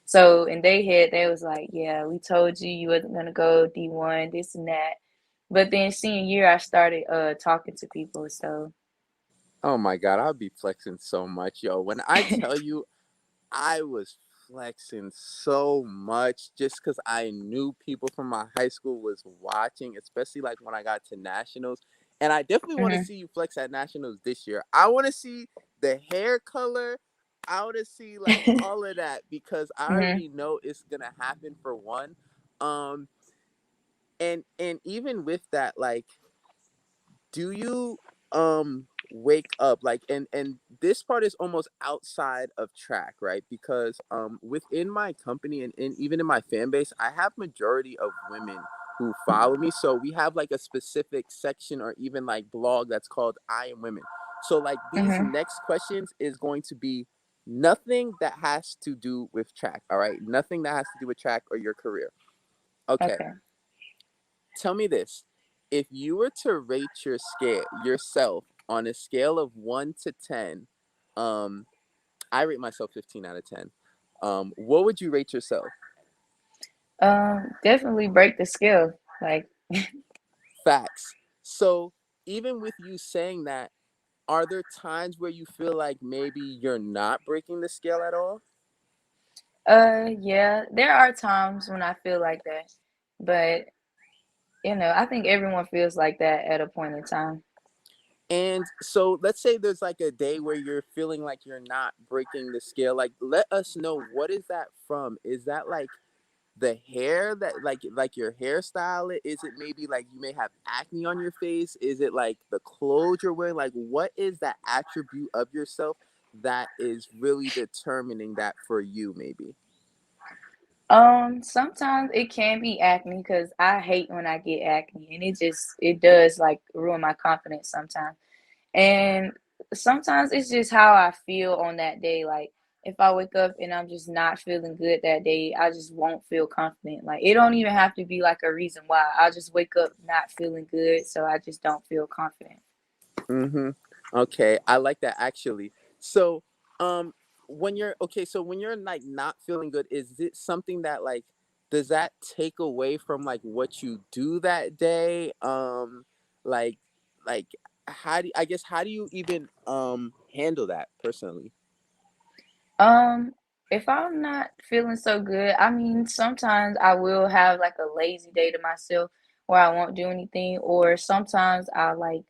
So in their head, they was like, "Yeah, we told you you wasn't gonna go D1, this and that." But then senior year, I started talking to people, so. Oh my God, I'll be flexing so much, yo. When I tell you, I was flexing so much just because I knew people from my high school was watching, especially like when I got to nationals. And I definitely want to Mhm, see you flex at nationals this year. I want to see the hair color. I want to see like all of that, because I mhm, already know it's gonna happen for one. Um, and even with that, like, do you wake up like, and this part is almost outside of track, right? Because within my company, and even in my fan base, I have majority of women who follow me. So we have like a specific section or even like blog that's called I Am Women. So like these mhm. next questions is going to be nothing that has to do with track, all right? Nothing that has to do with track or your career. Okay. Okay. Tell me this. If you were to rate yourself on a scale of 1 to 10, um I rate myself 15 out of 10. What would you rate yourself? Definitely break the scale. Like, Facts. So, even with you saying that, are there times where you feel like maybe you're not breaking the scale at all? yeah, there are times when I feel like that, but I think everyone feels like that at a point in time. And so let's say there's like a day where you're feeling like you're not breaking the scale. Like, let us know, what is that from? Is that like the hair, that like your hairstyle? Is it maybe like you may have acne on your face? Is it like the clothes you're wearing? Like, what is that attribute of yourself that is really determining that for you, maybe? Sometimes it can be acne because I hate when I get acne, and it does like ruin my confidence sometimes. And sometimes it's just how I feel on that day. Like if I wake up and I'm just not feeling good that day, I just won't feel confident. Like it don't even have to be like a reason why. I just wake up not feeling good, so I just don't feel confident. Mm-hmm. Okay, I like that actually. So, um, when you're okay, so when you're like not feeling good, is it something that like, does that take away from like what you do that day? Like, like how do you even handle that personally? Um, if I'm not feeling so good, I mean, sometimes I will have like a lazy day to myself where I won't do anything, or sometimes I'll like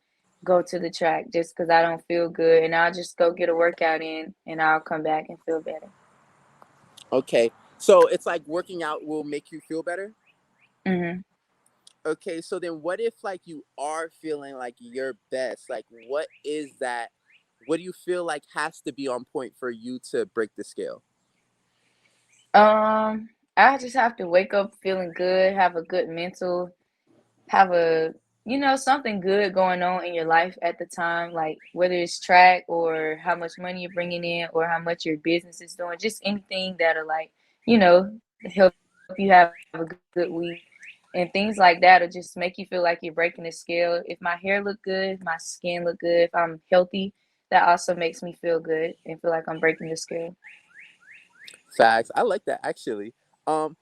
go to the track just because I don't feel good and I'll just go get a workout in and I'll come back and feel better. Okay, so it's like working out will make you feel better. Hmm. Okay, so then what if like you are feeling like your best? Like, what is that? What do you feel like has to be on point for you to break the scale? I just have to wake up feeling good, have a good mental, have something good going on in your life at the time, like whether it's track or how much money you're bringing in or how much your business is doing, just anything that'll like, help you have a good week. And things like that will just make you feel like you're breaking the scale. If my hair look good, my skin look good, if I'm healthy, that also makes me feel good and feel like I'm breaking the scale. Facts. I like that actually. Um,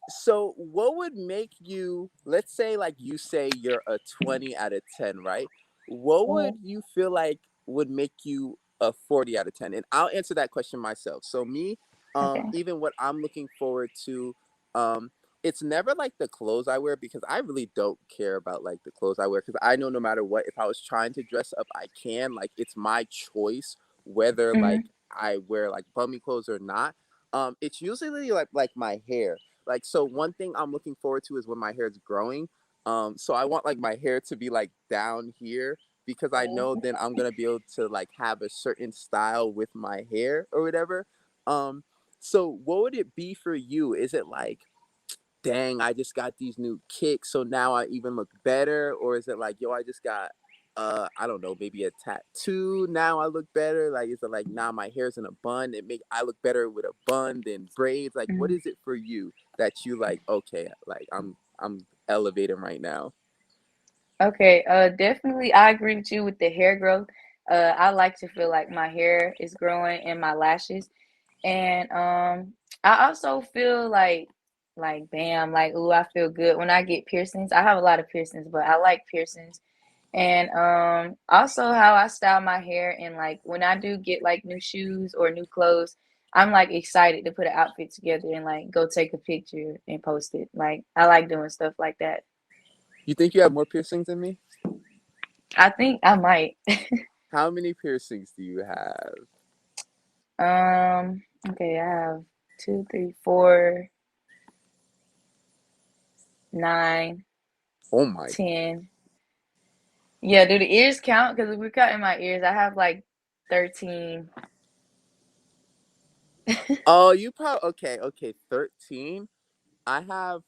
so what would make you, let's say like you say you're a 20 out of 10, right? What would Mhm. you feel like would make you a 40 out of 10? And I'll answer that question myself. So me, Okay. even what I'm looking forward to, um, it's never like the clothes I wear because I really don't care about like the clothes I wear because I know no matter what, if I was trying to dress up, I can. Like it's my choice whether like Mhm. I wear like bummy clothes or not. It's usually like my hair. Like so, one thing I'm looking forward to is when my hair is growing. So I want like my hair to be like down here because I know then I'm gonna be able to like have a certain style with my hair or whatever. Um, so what would it be for you? Is it like dang, I just got these new kicks, so now I even look better? Or is it like, yo, I just got I don't know, maybe a tattoo, now I look better? Like is it like now my hair's in a bun, it make I look better with a bun than braids? Like what Mhm. is it for you that you like, okay, like I'm elevating right now? Okay, definitely I agree with you with the hair growth. I like to feel like my hair is growing and my lashes. And I also feel like bam, like ooh, I feel good when I get piercings. I have a lot of piercings, but I like piercings. And also how I style my hair and like when I do get like new shoes or new clothes, I'm like excited to put an outfit together and like go take a picture and post it. Like I like doing stuff like that. You think you have more piercings than me? I think I might. How many piercings do you have? Okay, I have two, three, four, 9, Oh my. 10. Yeah, do the ears count? Because if we're counting my ears, I have like 13. Oh, you probably okay, 13. I have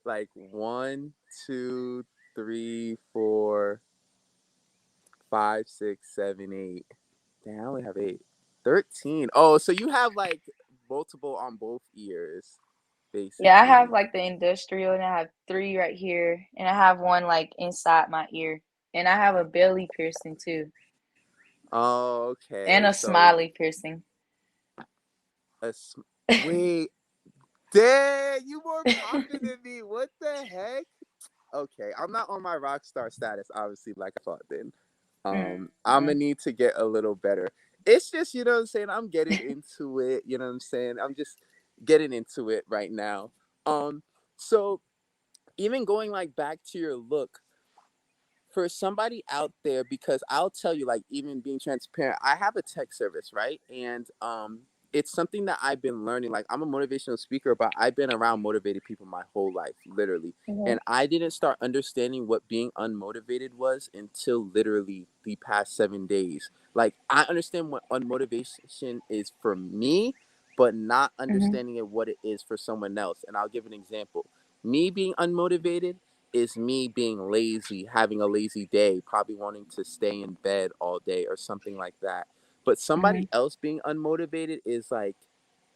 like one, two, three, four, five, six, seven, eight. Damn, I only have eight. 13. Oh, so you have like multiple on both ears, Yeah, I have basically. like the industrial, and I have three right here, and I have one like inside my ear, and I have a belly piercing too, Oh, and okay. a So, smiley piercing. a sm- wait, dang, you more popping than me. What the heck? Okay, I'm not on my rock star status, obviously, like I thought then. I'm gonna Mhm. need to get a little better. It's just, you know what I'm saying? I'm getting into it, you know what I'm saying? I'm just getting into it right now. Um, so even going like back to your look, for somebody out there, because I'll tell you, like, even being transparent, I have a tech service, right? And it's something that I've been learning. Like, I'm a motivational speaker, but I've been around motivated people my whole life, literally. Mhm. And I didn't start understanding what being unmotivated was until literally the past 7 days. Like, I understand what unmotivation is for me, but not Mhm. understanding it what it is for someone else. And I'll give an example. Me being unmotivated is me being lazy, having a lazy day, probably wanting to stay in bed all day or something like that. But somebody Mhm. else being unmotivated is like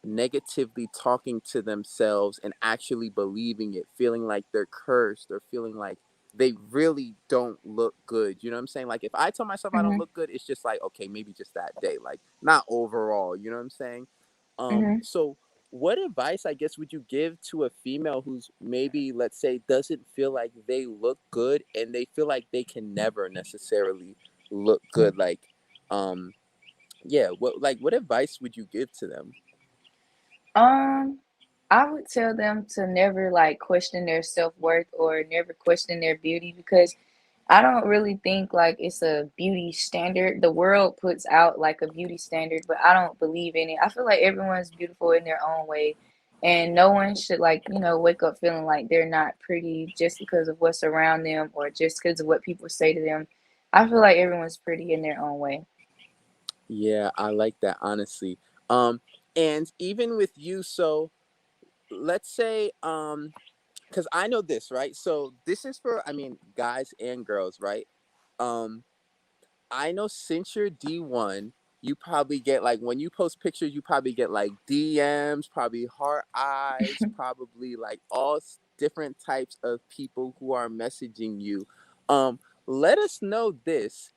negatively talking to themselves and actually believing it, feeling like they're cursed or feeling like they really don't look good. You know what I'm saying? Like if I tell myself I don't Mhm. look good, it's just like, okay, maybe just that day, like not overall, you know what I'm saying? Mhm. So what advice I guess would you give to a female who's maybe, let's say, doesn't feel like they look good and they feel like they can never necessarily look good? Like, um, yeah, what advice would you give to them? Um, I would tell them to never like question their self-worth or never question their beauty because I don't really think like it's a beauty standard. The world puts out like a beauty standard, but I don't believe in it. I feel like everyone's beautiful in their own way, and no one should like, wake up feeling like they're not pretty just because of what's around them or just because of what people say to them. I feel like everyone's pretty in their own way. Yeah, I like that honestly. Um, and even with you, so let's say, because I know this, right? So this is for, I mean, guys and girls, right? Um, I know since you're D1, you probably get like when you post pictures, you probably get like DMs, probably heart eyes, probably like all different types of people who are messaging you. Let us know this.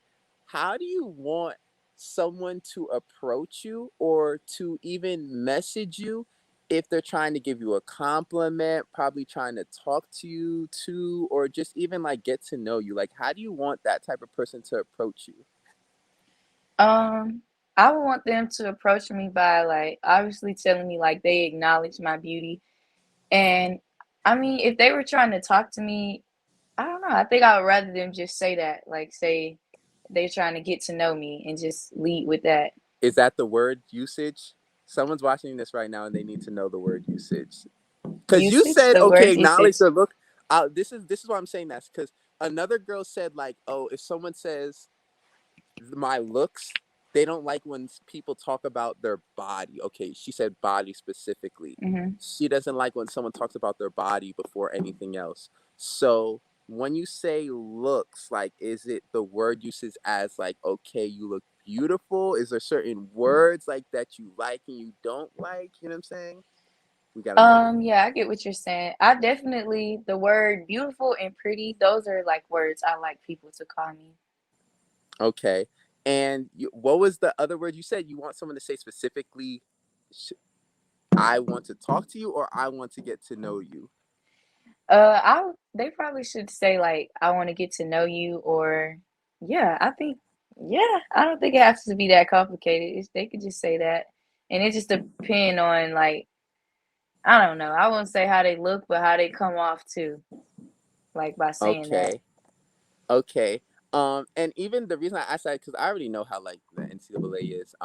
How do you want someone to approach you or to even message you if they're trying to give you a compliment, probably trying to talk to you too, or just even like get to know you? Like, how do you want that type of person to approach you? Um, I would want them to approach me by like obviously telling me like they acknowledge my beauty. And I mean, if they were trying to talk to me, I don't know. I think I would rather them just say that, like say they're trying to get to know me and just lead with that. Is that the word usage? Someone's watching this right now and they need to know the word usage. Because you Usage, said the okay, word acknowledge usage. the look. This is why I'm saying that because another girl said like, oh, if someone says my looks, they don't like when people talk about their body. Okay, she said body specifically. Hmm. She doesn't like when someone talks about their body before anything else. So when you say looks, like, is it the word usage as like, okay, you look beautiful? Is there certain words like that you like and you don't like? You know what I'm saying? We gotta know. Yeah, I get what you're saying. I definitely the word beautiful and pretty, those are like words I like people to call me. Okay. And what was the other word you said? You want someone to say specifically, I want to talk to you or I want to get to know you? They probably should say like I want to get to know you or yeah, I think yeah, I don't think it has to be that complicated. They could just say that. And it just depend on like I don't know. I won't say how they look, but how they come off too, like by saying that. Okay. Okay. And even the reason I asked that because I already know how like the NCAA is.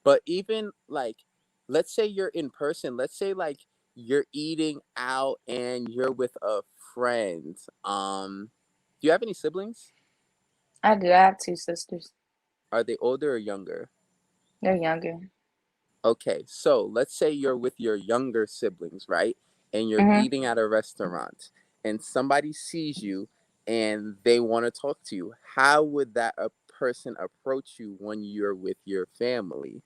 But even like, let's say you're in person. Let's say like you're eating out and you're with a friend. Do you have any siblings? I do. I have two sisters. Are they older or younger? They're younger. Okay, so let's say you're with your younger siblings, right? And you're Hmm. eating at a restaurant and somebody sees you and they want to talk to you. How would that a person approach you when you're with your family?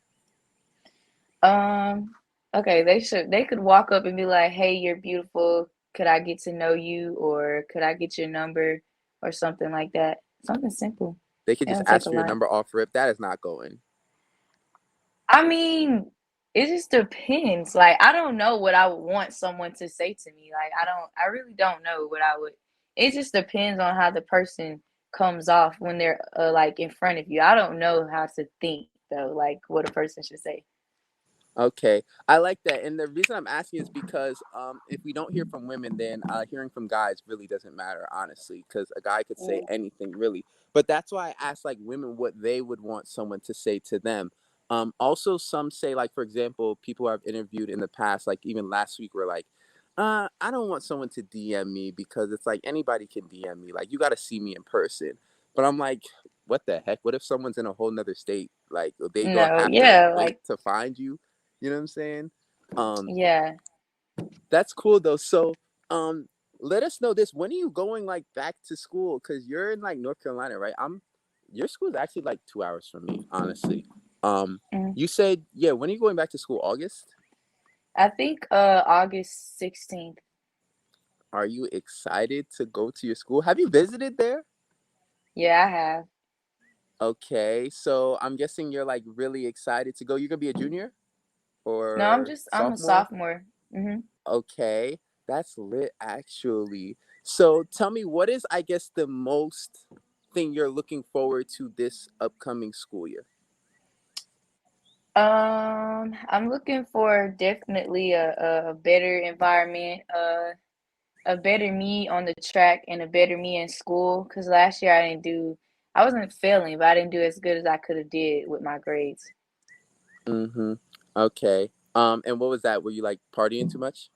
Um, okay, they could walk up and be like, "Hey, you're beautiful. Could I get to know you or could I get your number or something like that?" Something simple. They could It just don't take ask a for your lot. number off rip. That is not going. I mean, it just depends. Like, I don't know what I would want someone to say to me. Like, I really don't know what I would. It just depends on how the person comes off when they're like in front of you. I don't know how to think though, like what a person should say. Okay, I like that, and the reason I'm asking is because if we don't hear from women, then hearing from guys really doesn't matter, honestly, because a guy could say Mm. anything really. But that's why I ask like women what they would want someone to say to them. Also, some say like for example, people I've interviewed in the past, like even last week, were like, I don't want someone to DM me because it's like anybody can DM me. Like you got to see me in person. But I'm like, what the heck? What if someone's in a whole nother state? Like they gonna No, have to yeah, wait like to find you? You know what I'm saying? Um, yeah. that's cool though. So, um, let us know this. When are you going like back to school? Cause you're in like North Carolina, right? Your school is actually like 2 hours from me, honestly. Um, Mm. you said, yeah, when are you going back to school? August? I think August 16th. Are you excited to go to your school? Have you visited there? Yeah, I have. Okay, so I'm guessing you're like really excited to go. You're gonna be a junior No, or I'm a sophomore? sophomore. Hmm. Okay, that's lit actually. So tell me, what is, I guess, the most thing you're looking forward to this upcoming school year? I'm looking for definitely a better environment, a better me on the track and a better me in school. Cause last year I wasn't failing, but I didn't do as good as I could have did with my grades. Mm-hmm. Okay. And what was that? Were you like partying too much?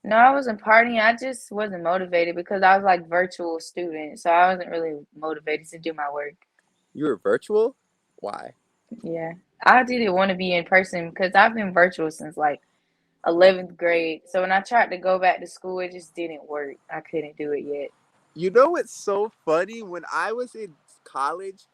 No, I wasn't partying. I just wasn't motivated because I was like virtual student, so I wasn't really motivated to do my work. You were virtual? Why? Yeah, I didn't want to be in person because I've been virtual since like 11th grade. So when I tried to go back to school, it just didn't work. I couldn't do it yet. You know what's so funny? When I was in college,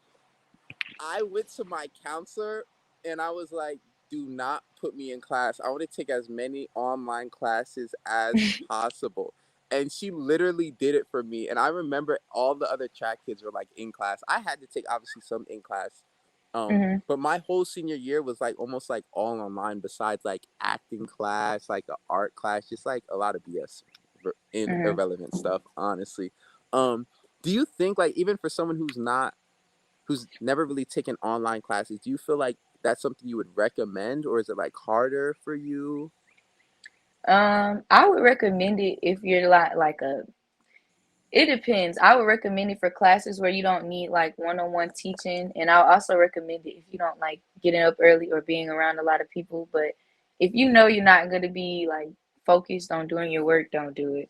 I went to my counselor and I was like, do not put me in class. I want to take as many online classes as possible. And she literally did it for me. And I remember all the other track kids were like in class. I had to take obviously some in class. Hmm. But my whole senior year was like almost like all online besides like acting class, like an art class, just like a lot of BS in Hmm. irrelevant stuff, honestly. Um, do you think like even for someone who's never really taken online classes, do you feel like that's something you would recommend or is it like harder for you? I would recommend it if you're like a it depends. I would recommend it for classes where you don't need like one-on-one teaching, and I'll also recommend it if you don't like getting up early or being around a lot of people. But if you know you're not going to be like focused on doing your work, don't do it.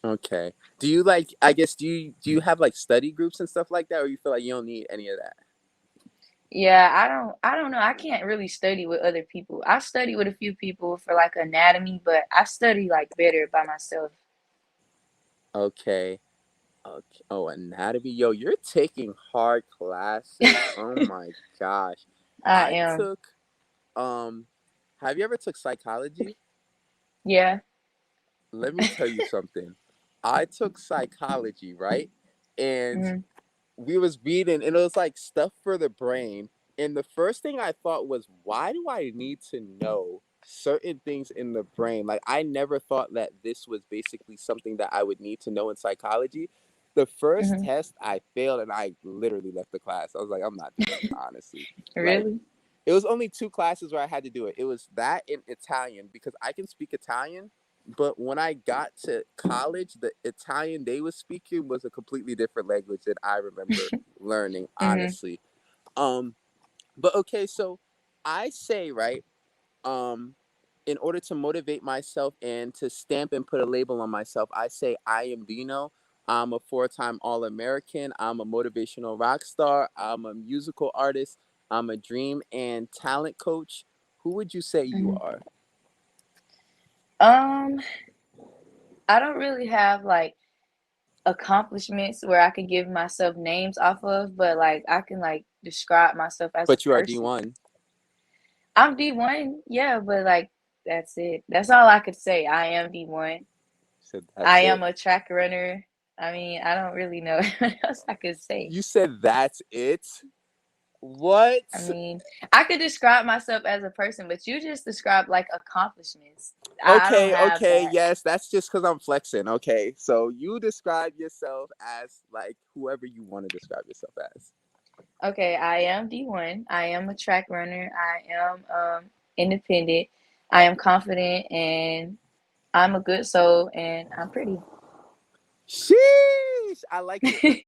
Okay. Do you like? I guess do you have like study groups and stuff like that, or you feel like you don't need any of that? Yeah, I don't know. I can't really study with other people. I study with a few people for like anatomy, but I study like better by myself. Okay. Okay. Oh, anatomy. Yo, you're taking hard classes. Oh my gosh. I I am. took have you ever took psychology? Yeah. Let me tell you something. I took psychology, right? And Mhm. we was reading and it was like stuff for the brain. And the first thing I thought was, why do I need to know certain things in the brain? Like I never thought that this was basically something that I would need to know in psychology. The first Mhm. test I failed and I literally left the class. I was like, I'm not doing it, honestly. Like Really? it was only two classes where I had to do it. It was that in Italian because I can speak Italian, but when I got to college, the Italian they was speaking was a completely different language than I remember learning, Mhm. honestly. Um, but okay, so I say, right, um, in order to motivate myself and to stamp and put a label on myself, I say I am Diino. I'm a four-time All-American. I'm a motivational rock star. I'm a musical artist. I'm a dream and talent coach. Who would you say you Mhm. are? Um, I don't really have like accomplishments where I could give myself names off of, but like I can like describe myself as a But you are person. D1. I'm D1, yeah, but like that's it. That's all I could say. I am D1. So I that's it. am a track runner. I mean, I don't really know what else I could say. You said that's it? What? I mean, I could describe myself as a person, but you just described like accomplishments. I don't Okay, have okay, that. yes, that's just because I'm flexing. Okay, so you describe yourself as like whoever you want to describe yourself as. Okay, I am D1. I am a track runner. I am independent. I am confident and I'm a good soul and I'm pretty. Sheesh, I like it.